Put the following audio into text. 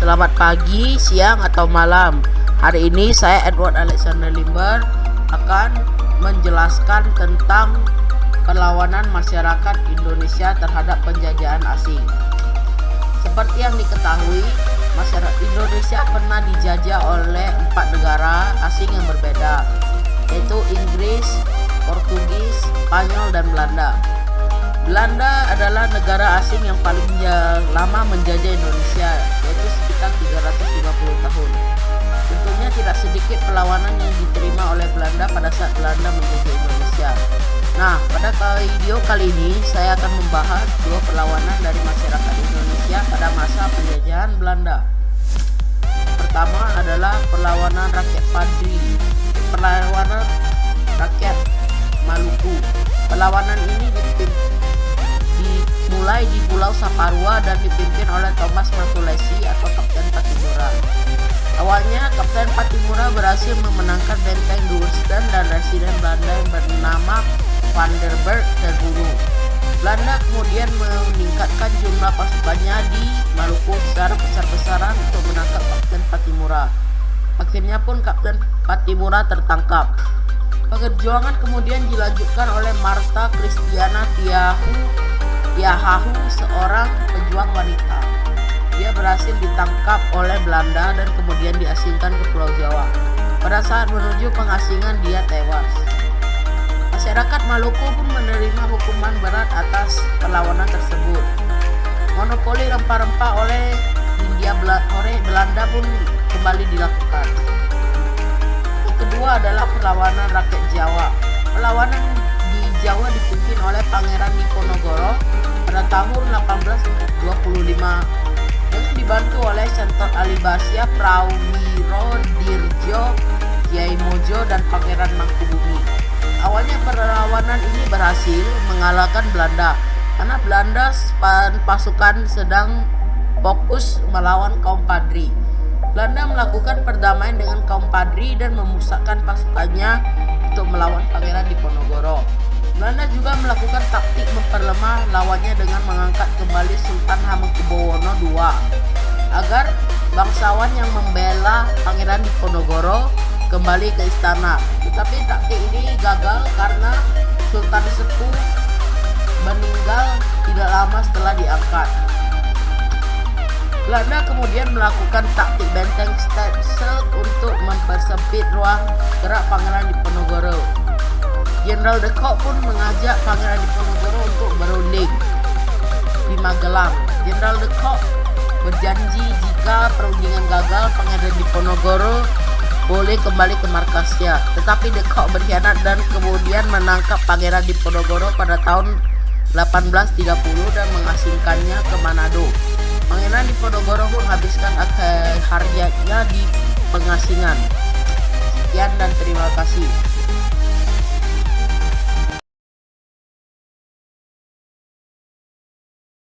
Selamat pagi, siang, atau malam. Hari ini saya Edward Alexander Limber akan menjelaskan tentang perlawanan masyarakat Indonesia terhadap penjajahan asing. Seperti yang diketahui, masyarakat Indonesia pernah dijajah oleh 4 negara asing yang berbeda, yaitu Inggris, Portugis, Spanyol, dan Belanda. Belanda adalah negara asing yang paling lama menjajah Indonesia, yaitu sekitar 350 tahun. Tentunya tidak sedikit perlawanan yang diterima oleh Belanda pada saat Belanda menjajah Indonesia. Nah, pada video kali ini saya akan membahas 2 perlawanan dari masyarakat Indonesia pada masa penjajahan Belanda. Pertama adalah perlawanan rakyat Padri, perlawanan rakyat Maluku. Perlawanan ini dimulai di Pulau Saparua dan dipimpin oleh Thomas Matulesi atau Kapten Patimura. Awalnya Kapten Patimura berhasil memenangkan benteng Duurstede dan residen Belanda yang bernama Van der Berg terbunuh. Belanda kemudian meningkatkan jumlah pasukannya di Maluku secara besar-besaran untuk menangkap Kapten Patimura. Akhirnya pun Kapten Patimura tertangkap. Perjuangan kemudian dilanjutkan oleh Martha Christiana Tiahahu, seorang pejuang wanita. Dia berhasil ditangkap oleh Belanda dan kemudian diasingkan ke Pulau Jawa. Pada saat menuju pengasingan dia tewas. Masyarakat Maluku pun menerima hukuman berat atas perlawanan tersebut. Monopoli rempah-rempah oleh Belanda pun kembali dilakukan. Yang kedua adalah perlawanan rakyat Jawa. Perlawanan di Jawa dipimpin oleh Pangeran Diponegoro pada tahun 1825 dengan dibantu oleh Sentor Alibasya, Prawiro Dirjo, Kiai Mojo, dan Pangeran Mangkubumi. Awalnya perlawanan ini berhasil mengalahkan Belanda karena Belanda pasukan sedang fokus melawan kaum Padri. Belanda melakukan perdamaian dengan kaum Padri dan memusatkan pasukannya untuk melawan Pangeran Diponegoro. Belanda juga melakukan taktik memperlemah lawannya dengan mengangkat kembali Sultan Hamengkubuwono II agar bangsawan yang membela Pangeran Diponegoro kembali ke istana. Tetapi taktik ini gagal karena Sultan Sepuh meninggal tidak lama setelah diangkat. Belanda kemudian melakukan taktik benteng Stetsel untuk mempersempit ruang gerak Pangeran Diponegoro. Jenderal De Kock pun mengajak Pangeran Diponegoro untuk berunding di Magelang. Jenderal De Kock berjanji jika perundingan gagal, Pangeran Diponegoro boleh kembali ke markasnya. Tetapi De Kock berkhianat dan kemudian menangkap Pangeran Diponegoro pada tahun 1830 dan mengasingkannya ke Manado. Pangeran Diponegoro pun menghabiskan akhir hayatnya di pengasingan. Sekian dan terima kasih.